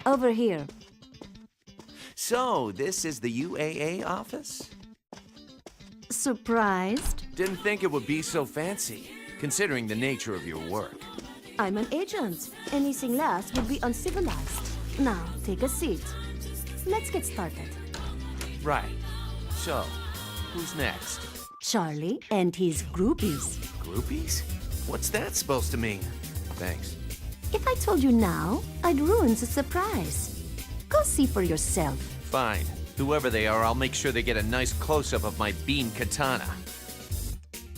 Over here. So, this is the UAA office? Surprised? Didn't think it would be so fancy, considering the nature of your work. I'm an agent. Anything less would be uncivilized. Now, take a seat. Let's get started. Right. So, who's next? Charlie and his groupies. Groupies? What's that supposed to mean? Thanks. If I told you now, I'd ruin the surprise. Go see for yourself. Fine. Whoever they are, I'll make sure they get a nice close-up of my beam katana.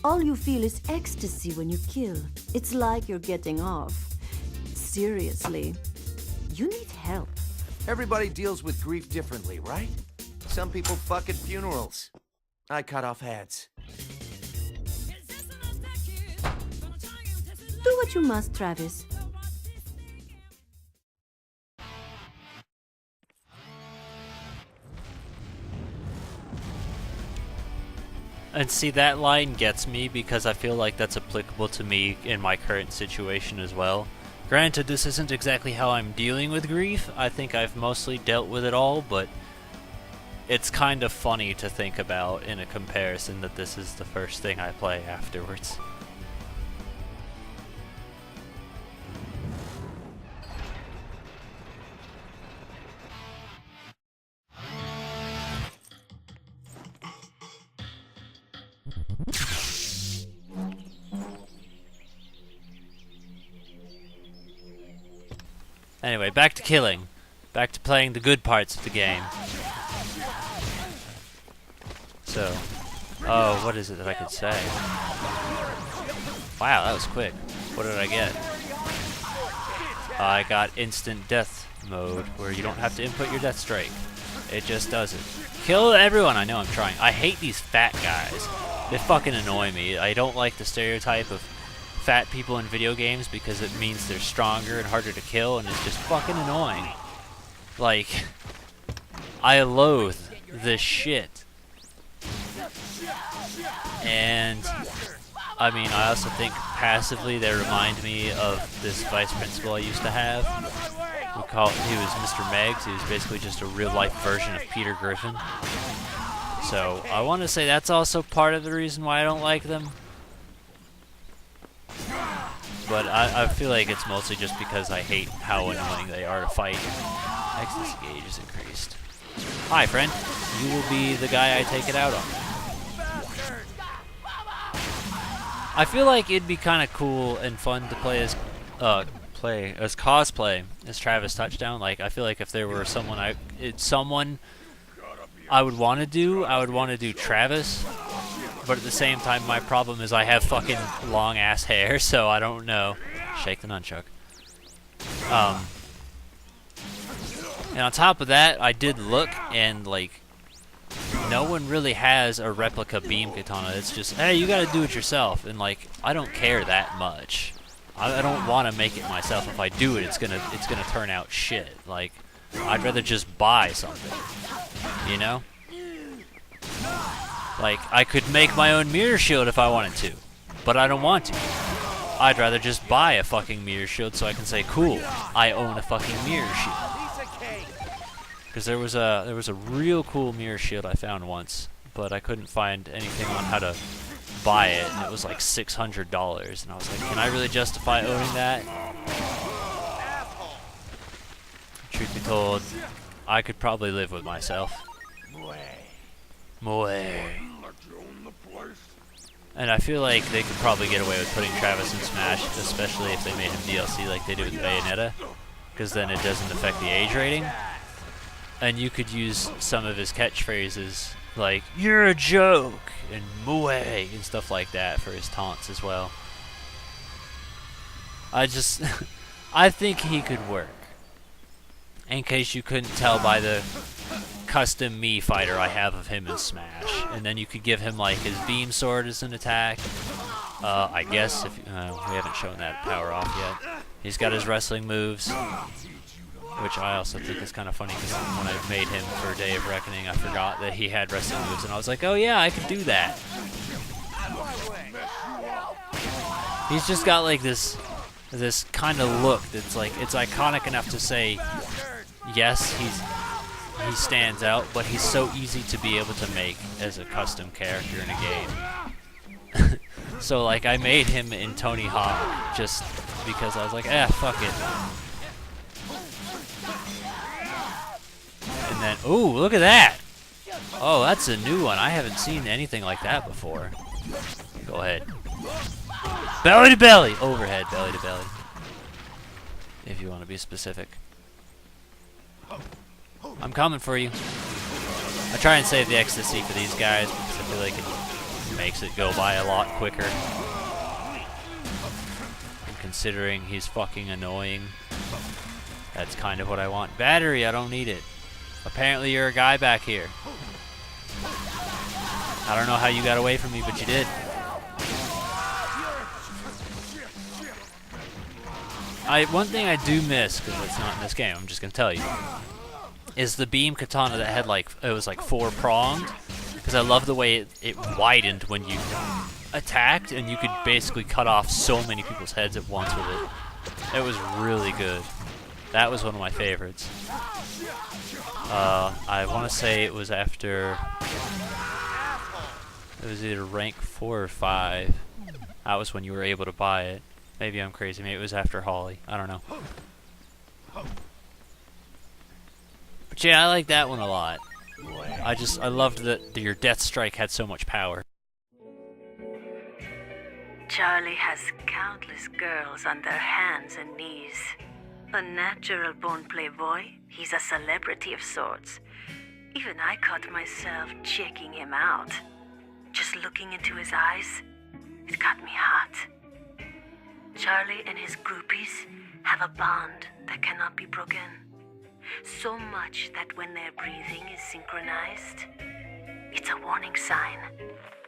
All you feel is ecstasy when you kill. It's like you're getting off. Seriously, you need help. Everybody deals with grief differently, right? Some people fuck at funerals. I cut off heads. Do what you must, Travis. And see, that line gets me because I feel like that's applicable to me in my current situation as well. Granted, this isn't exactly how I'm dealing with grief. I think I've mostly dealt with it all, but it's kind of funny to think about in a comparison that this is the first thing I play afterwards. Anyway, back to killing. Back to playing the good parts of the game. So, oh, what is it that I could say? Wow, that was quick. What did I get? I got instant death mode, where you don't have to input your death strike. It just does it. Kill everyone! I know I'm trying. I hate these fat guys. They fucking annoy me. I don't like the stereotype of fat people in video games because it means they're stronger and harder to kill, and it's just fucking annoying. Like, I loathe this shit. And I mean, I also think passively they remind me of this vice principal I used to have. He was Mr. Meggs. He was basically just a real-life version of Peter Griffin. So I want to say that's also part of the reason why I don't like them. But I feel like it's mostly just because I hate how annoying they are to fight. Ecstasy gauge is increased. Hi, friend. You will be the guy I take it out on. I feel like it'd be kind of cool and fun to play as cosplay as Travis Touchdown. Like, I feel like if there were someone I would want to do Travis. But at the same time, my problem is I have fucking long ass hair, so I don't know. Shake the nunchuck. And on top of that, I did look, and like, no one really has a replica beam katana. It's just, hey, you gotta do it yourself. And like, I don't care that much. I don't want to make it myself. If I do it, it's gonna turn out shit. Like, I'd rather just buy something, you know? Like, I could make my own mirror shield if I wanted to, but I don't want to. I'd rather just buy a fucking mirror shield so I can say, cool, I own a fucking mirror shield. Because there was a real cool mirror shield I found once, but I couldn't find anything on how to buy it, and it was like $600, and I was like, can I really justify owning that? Truth be told, I could probably live with myself. Moe. And I feel like they could probably get away with putting Travis in Smash, especially if they made him DLC like they do with Bayonetta, because then it doesn't affect the age rating. And you could use some of his catchphrases, like, you're a joke, and moe, and stuff like that for his taunts as well. I think he could work. In case you couldn't tell by the custom Mii fighter I have of him in Smash. And then you could give him like his beam sword as an attack. I guess if we haven't shown that power off yet. He's got his wrestling moves, which I also think is kind of funny because when I made him for Day of Reckoning, I forgot that he had wrestling moves, and I was like, oh yeah, I could do that. He's just got like this kind of look that's like, it's iconic enough to say, yes, he stands out, but he's so easy to be able to make as a custom character in a game. So like I made him in Tony Hawk just because I was like, fuck it. And then, ooh, look at that! Oh, that's a new one. I haven't seen anything like that before. Go ahead. Belly to belly! Overhead, belly to belly. If you want to be specific. I'm coming for you. I try and save the ecstasy for these guys because I feel like it makes it go by a lot quicker. And considering he's fucking annoying, that's kind of what I want. Battery, I don't need it. Apparently you're a guy back here. I don't know how you got away from me, but you did. One thing I do miss, because it's not in this game, I'm just going to tell you, is the beam katana that had it was like 4-pronged, because I love the way it widened when you attacked, and you could basically cut off so many people's heads at once with it. It was really good. That was one of my favorites. I want to say it was after, it was either rank 4 or 5. That was when you were able to buy it. Maybe I'm crazy. Maybe it was after Holly. I don't know. But yeah, I like that one a lot. I loved that your Death Strike had so much power. Charlie has countless girls on their hands and knees. A natural born playboy, he's a celebrity of sorts. Even I caught myself checking him out. Just looking into his eyes, it got me hot. Charlie and his groupies have a bond that cannot be broken. So much that when their breathing is synchronized, it's a warning sign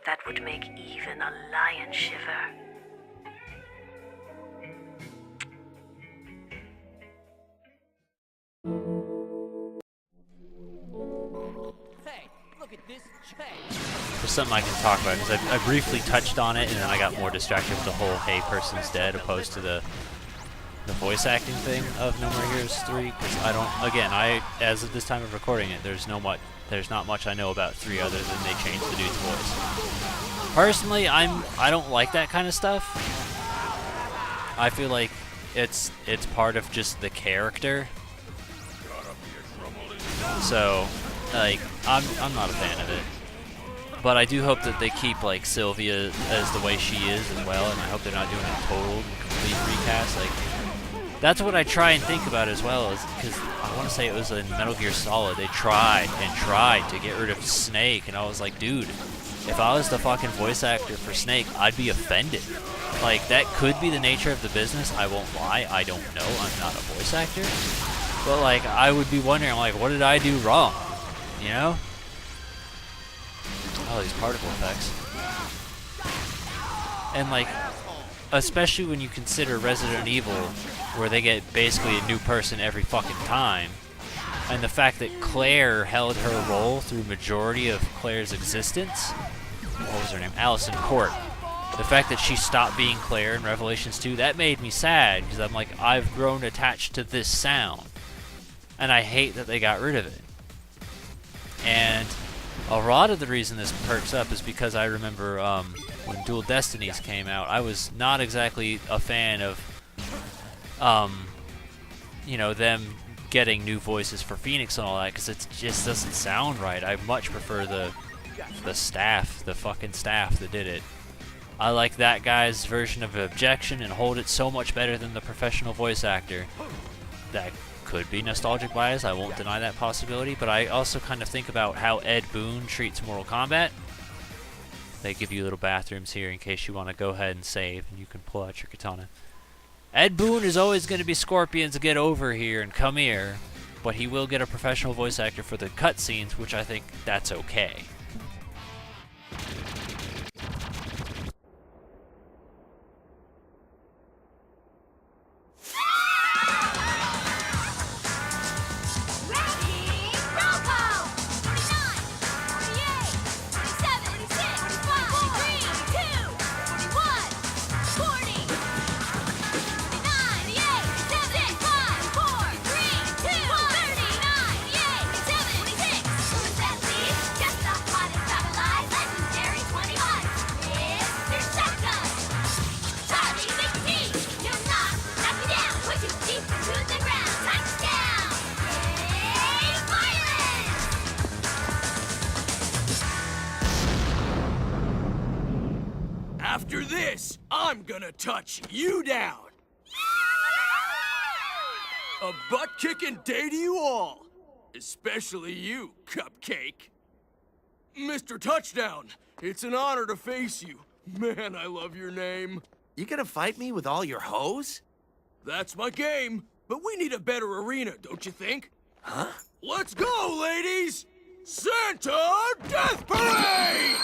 that would make even a lion shiver. Hey, look at this check. There's something I can talk about, because I briefly touched on it, and then I got more distracted with the whole "Hey, person's dead" opposed to the voice acting thing of No More Heroes 3. Because as of this time of recording it, there's not much I know about 3 other than they changed the dude's voice. Personally, I don't like that kind of stuff. I feel like it's part of just the character. So, like, I'm not a fan of it. But I do hope that they keep, like, Sylvia as the way she is as well, and I hope they're not doing a total and complete recast. Like, that's what I try and think about as well, is because I want to say it was in Metal Gear Solid. They tried to get rid of Snake, and I was like, dude, if I was the fucking voice actor for Snake, I'd be offended. Like, that could be the nature of the business. I won't lie. I don't know. I'm not a voice actor. But, like, I would be wondering, like, what did I do wrong? You know? Oh, these particle effects. And, like, especially when you consider Resident Evil, where they get basically a new person every fucking time, and the fact that Claire held her role through majority of Claire's existence. What was her name? Allison Court. The fact that she stopped being Claire in Revelations 2, that made me sad, because I'm like, I've grown attached to this sound. And I hate that they got rid of it. And a lot of the reason this perks up is because I remember when Dual Destinies came out, I was not exactly a fan of, them getting new voices for Phoenix and all that, because it just doesn't sound right. I much prefer the fucking staff that did it. I like that guy's version of Objection and hold it so much better than the professional voice actor. That could be nostalgic bias, I won't deny that possibility, but I also kind of think about how Ed Boon treats Mortal Kombat. They give you little bathrooms here in case you want to go ahead and save, and you can pull out your katana. Ed Boon is always going to be Scorpion's get over here and come here, but he will get a professional voice actor for the cutscenes, which I think that's okay. After this, I'm gonna touch you down. A butt-kicking day to you all. Especially you, Cupcake. Mr. Touchdown, it's an honor to face you. Man, I love your name. You gonna fight me with all your hoes? That's my game, but we need a better arena, don't you think? Huh? Let's go, ladies! Santa Death Parade!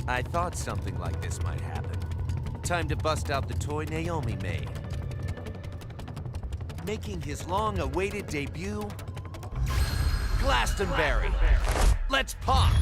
I thought something like this might happen. Time to bust out the toy Naomi made. Making his long-awaited debut, Glastonbury. Let's pop!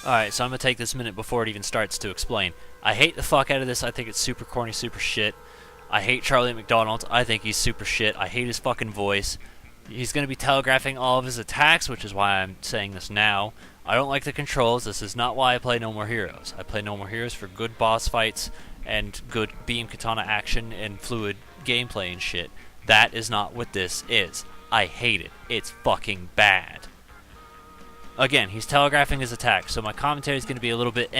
Alright, so I'm gonna take this minute before it even starts to explain. I hate the fuck out of this. I think it's super corny, super shit. I hate Charlie McDonald. I think he's super shit. I hate his fucking voice. He's gonna be telegraphing all of his attacks, which is why I'm saying this now. I don't like the controls. This is not why I play No More Heroes. I play No More Heroes for good boss fights and good beam katana action and fluid gameplay and shit. That is not what this is. I hate it. It's fucking bad. Again, he's telegraphing his attack, so my commentary is going to be a little bit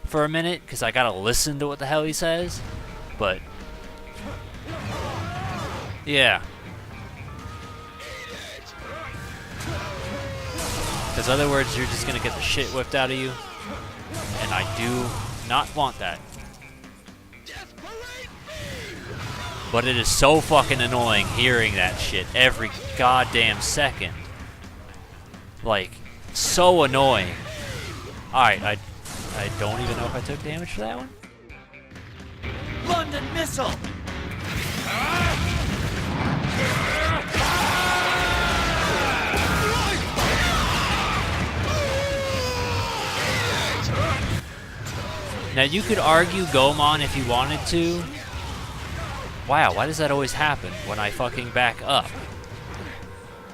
for a minute, because I got to listen to what the hell he says. But, yeah. Because other words, you're just going to get the shit whipped out of you, and I do not want that. But it is so fucking annoying hearing that shit every goddamn second. Like, so annoying. Alright, I don't even know if I took damage for that one. London Missile! Now you could argue Gomon if you wanted to. Wow, why does that always happen when I fucking back up?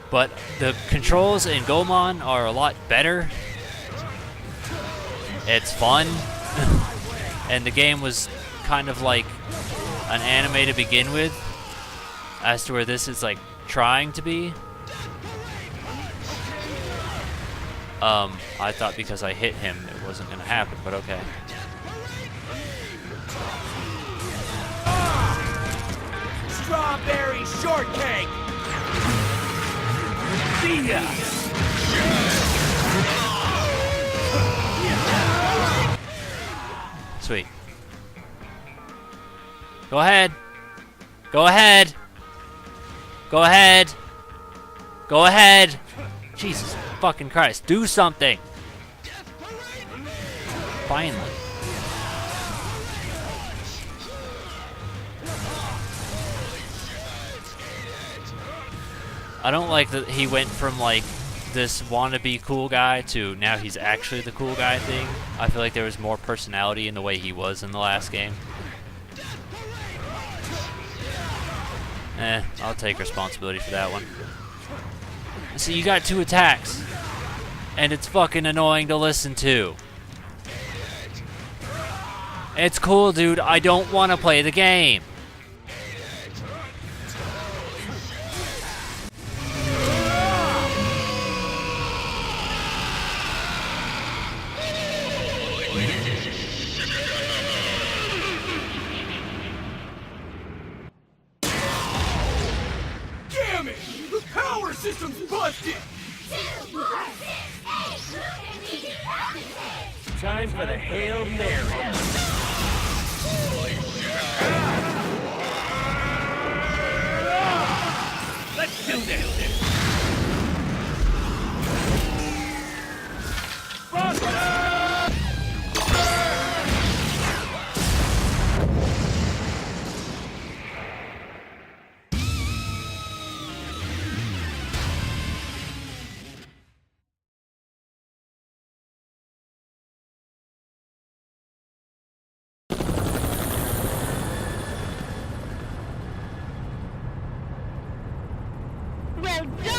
But the controls in Gomon are a lot better. It's fun. And the game was kind of like an anime to begin with, as to where this is like trying to be. I thought because I hit him it wasn't gonna happen, but okay. Strawberry shortcake! See ya! Sweet. Go ahead. Go ahead. Go ahead. Go ahead. Jesus fucking Christ. Do something. Finally. I don't like that he went from like this wannabe cool guy to now he's actually the cool guy thing. I feel like there was more personality in the way he was in the last game. I'll take responsibility for that one. See, you got 2 attacks. And it's fucking annoying to listen to. It's cool, dude. I don't want to play the game. Damn it! The power system's busted! Time for the Hail Mary. Let's do this!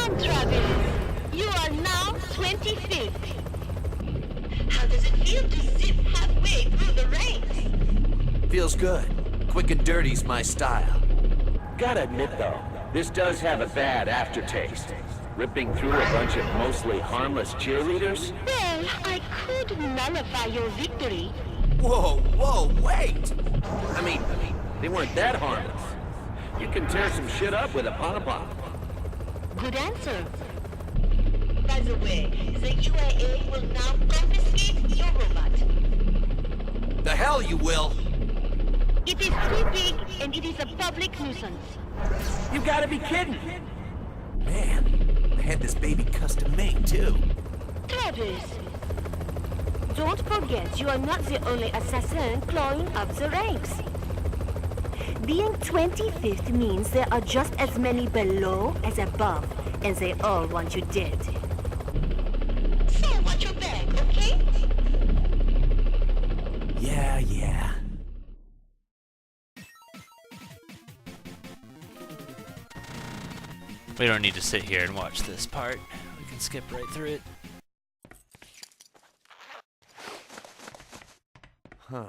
done, Travis. You are now 25th. How does it feel to zip halfway through the ranks? Feels good. Quick and dirty's my style. Gotta admit though, this does have a bad aftertaste. Ripping through a bunch of mostly harmless cheerleaders? Well, I could nullify your victory. Whoa, wait! I mean, they weren't that harmless. You can tear some shit up with a pom-pom. Good answer. By the way, the UAA will now confiscate your robot. The hell you will! It is too big and it is a public nuisance. You gotta be kidding! Man, I had this baby custom made too. Travis, don't forget you are not the only assassin clawing up the ranks. Being 25th means there are just as many below as above, and they all want you dead. So watch your back, okay? Yeah. We don't need to sit here and watch this part. We can skip right through it. Huh.